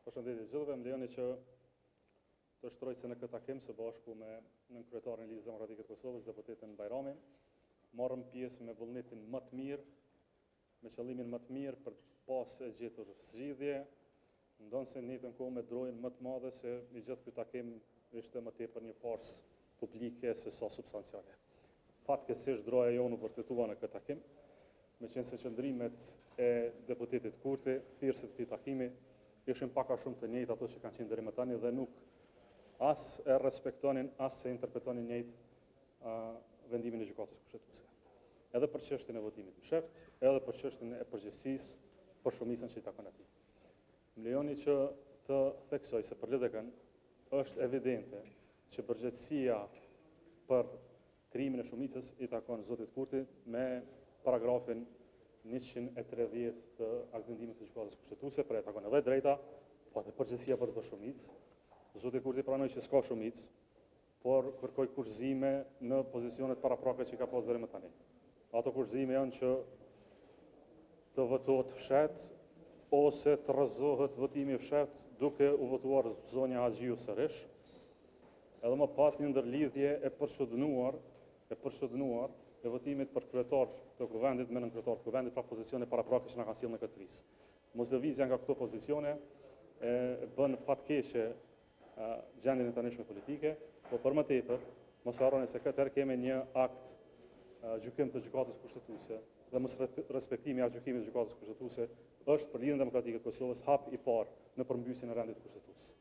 Përshëndetje gjithëve, më lejoni që të shtroj se në këtë takim së bashku me nënkryetarën e Listë Demokratike të Kosovës, deputetin Bajrami, marrëm pjesë me vullnetin më të mirë, me qëllimin më të mirë për pas e gjetur zgjidhje, ndonë se njëtën kohë me drojnë më të madhe se i gjithë këtë takim ishte më tepër një farsë publike se sa substanciale. Fatkesish droja jonë u vërtetua në këtë takim, me qenë se qëndrimet e deputetit Kurti, thirrësit të këtij takimi, ishin paka shumë të njëjtë ato që kanë qenë deri më tani dhe nuk as e respektonin, as se interpretonin njëjtë vendimin e gjykatës kushtetuese. Edhe për çështjen e votimit mësheft, edhe për çështjen e përgjegjësisë për shumicën që i takon atij. Më lejoni që të theksoj se për LDK-n është evidente që përgjegjësia për krimin e shumicës i takon zotit Kurti me paragrafin 130 të aktvenimit të gjykatës kushtetuese, për e takon edhe drejta, po edhe përgjegjësia për të shumicë. Zoti Kurti pranoi që s'ka shumicë, por kërkoi kurthëzime në pozicionet paraprake që ka pasur deri më tani. Ato kurthëzime janë që të votohet fshet ose të rrëzohet votimi fshet duke u votuar zonja Haxhiu sërish. Edhe më pas një ndërlidhje e përshëndëruar e votimit për kryetar të kuvendit me nënkryetar të kuvendit, pra pozicione paraprake që na kanë sjellë në këtë krizë. Moslëvizja nga këto pozicione bën fatkeqe gjendjen e tanishme politike, por për më tepër, mos harroni se këtë herë kemi një akt gjykim të gjykatës kushtetuese dhe mos respektimi i gjykimit të gjykatës kushtetuese është për Lidhjen Demokratike të Kosovës hap i parë në përmbysjen e rendit kushtetues.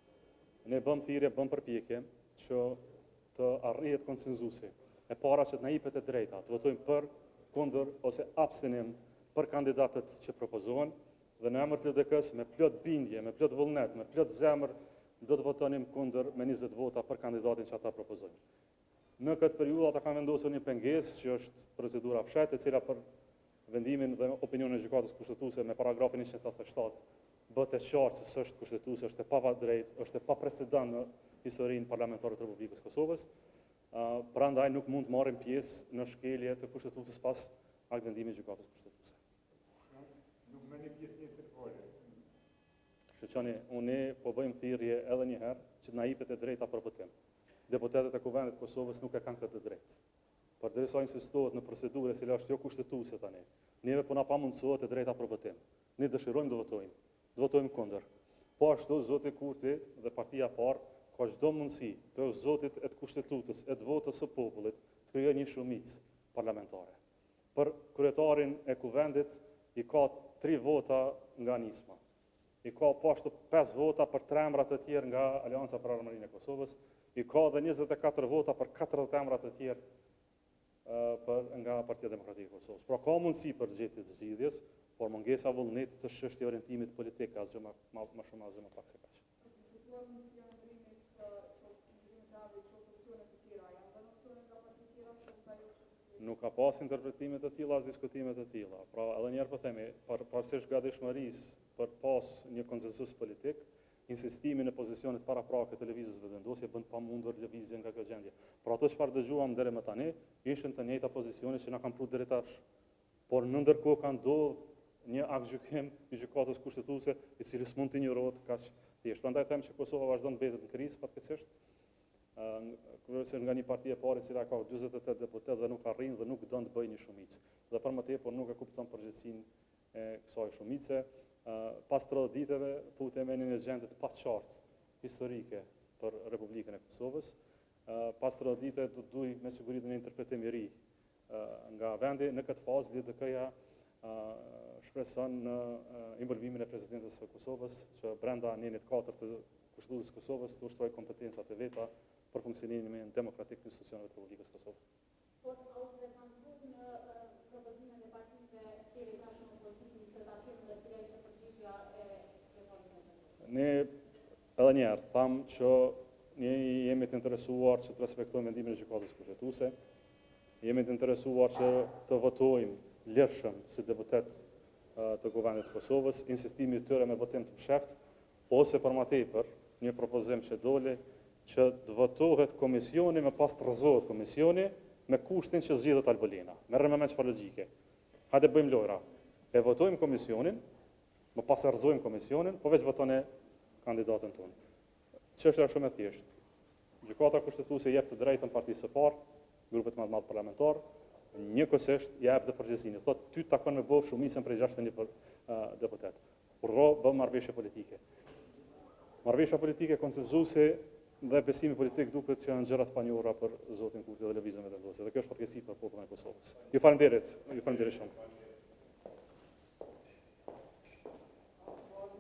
Ne bëm thirrje, bëm përpjekje që të arrihet konsenzusi. E para që të na jepet e drejta, të votojmë për, kundër ose abstenim për kandidatët që propozohen dhe në emër të LDK-s me plot bindje, me plot vullnet, me plot zemër do të votonim kundër me 20 vota për kandidatin që ata propozojnë. Në këtë periudhë ata kanë vendosur një pengesë që është procedura fshet, e cila për vendimin dhe opinionin e gjykatës kushtetuese me paragrafin 187 bëhet e qartë se s'është kushtetuese, është e pavadrejtë, është e paprecedent në historinë parlamentare të Republikës Kosovës. Prandaj nuk mund të marrim pjesë në shkelje të kushtetuesës pas aktvendimit të gjykatës kushtetuese. Nuk merrni pjesë në sërfole. Shqeqoni, unë po bëjmë thirrje edhe një herë që të na jepet e drejta për votim. Deputetët e Kuvendit të Kosovës nuk e kanë këtë drejtë. Përderisa insistohet në procedurë e cila është jo kushtetuese tani, neve po na pamundsohet e drejta për votim. Ne dëshirojmë të votojmë kundër. Po ashtu zoti Kurti dhe partia e parë ka çdo mundësi të zotit e të kushtetutës, e të votës së popullit, të krijojë një shumicë parlamentare. Për kryetarin e kuvendit i ka 3 vota nga nisma. I ka po ashtu 5 vota për 3 emra të tjerë nga Aleanca për Armërinë e Kosovës, i ka dhe 24 vota për 40 emra të tjerë nga Partia Demokratike e Kosovës. Pra ka mundësi për gjetje të zgjidhjes, por mungesa vullnetit të çështje orientimit politik asgjë më shumë asgjë më pak se kaq. Nuk ka pas interpretime të tilla as diskutime të tilla. Pra edhe një herë po themi, pavarësisht gatishmërisë për pas një konsensus politik, insistimi në pozicionet paraprake të lëvizjes vendosje bën pamundur lëvizjen nga kjo gjendje. Por ato çfarë dëgjuam deri më tani ishin të njëjta pozicione që na kanë pru deri tash. Por në ndërkohë ka ndodhur një akt gjykim i gjykatës kushtetuese i cili s'mund të injorohet kaq thjesht. Prandaj them që Kosova vazhdon të mbetet në krizë fatkeqësisht. Kërëse nga një parti e parë e cila ka 48 deputet dhe nuk arrin dhe nuk don të bëjë një shumicë. Dhe për më tepër nuk e kupton përgjegjësinë e kësaj shumice. Pas 30 diteve futemi në një gjendje të paqartë historike për Republikën e Kosovës. Pas 30 ditëve do të duj me siguri një interpretim i ri nga vendi. Në këtë fazë LDK-ja shpreson në involvimin e presidentës së Kosovës që brenda anenit 4 të Kushtetuesës së Kosovës të ushtrojë kompetencat e veta për funksionimin demokratik të institucioneve të Republikës së Kosovës. Po au prezantuar në propozimin e partive kemi tashmë opozitën për ta qenë dhe cila ishte përgjigjja e reformës. Ne edhe një herë tham që ne jemi të interesuar që të respektojmë vendimin e gjykatës kushtetuese. Jemi të interesuar që të votojmë lirshëm si deputet të Kuvendit të Kosovës, insistimi i tyre me votim të fshehtë ose për më tepër një propozim që doli që të votohet komisioni me pas të rrëzohet komisioni me kushtin që zgjidhet Albolena. Merrem me çfarë logjike. Hajde bëjmë lojra. E votojmë komisionin, më pas e rrëzojmë komisionin, po veç votone kandidatën tonë. Çështja është shumë e thjeshtë. Gjykata kushtetuese jep të drejtën partisë së parë, grupet më të madh parlamentar, njëkohësisht jep dhe përgjegjësinë. Thotë ty takon me bëu shumicën prej 61 deputet. Kurrë bë marrëveshje politike. Marrëveshja politike konsenzusi dhe besimi politik duket që janë gjëra të panjohura për zotin Kurti dhe lëvizjen vendosur. Dhe kjo është fatkeqësi për popullin e Kosovës. Ju falenderoj shumë.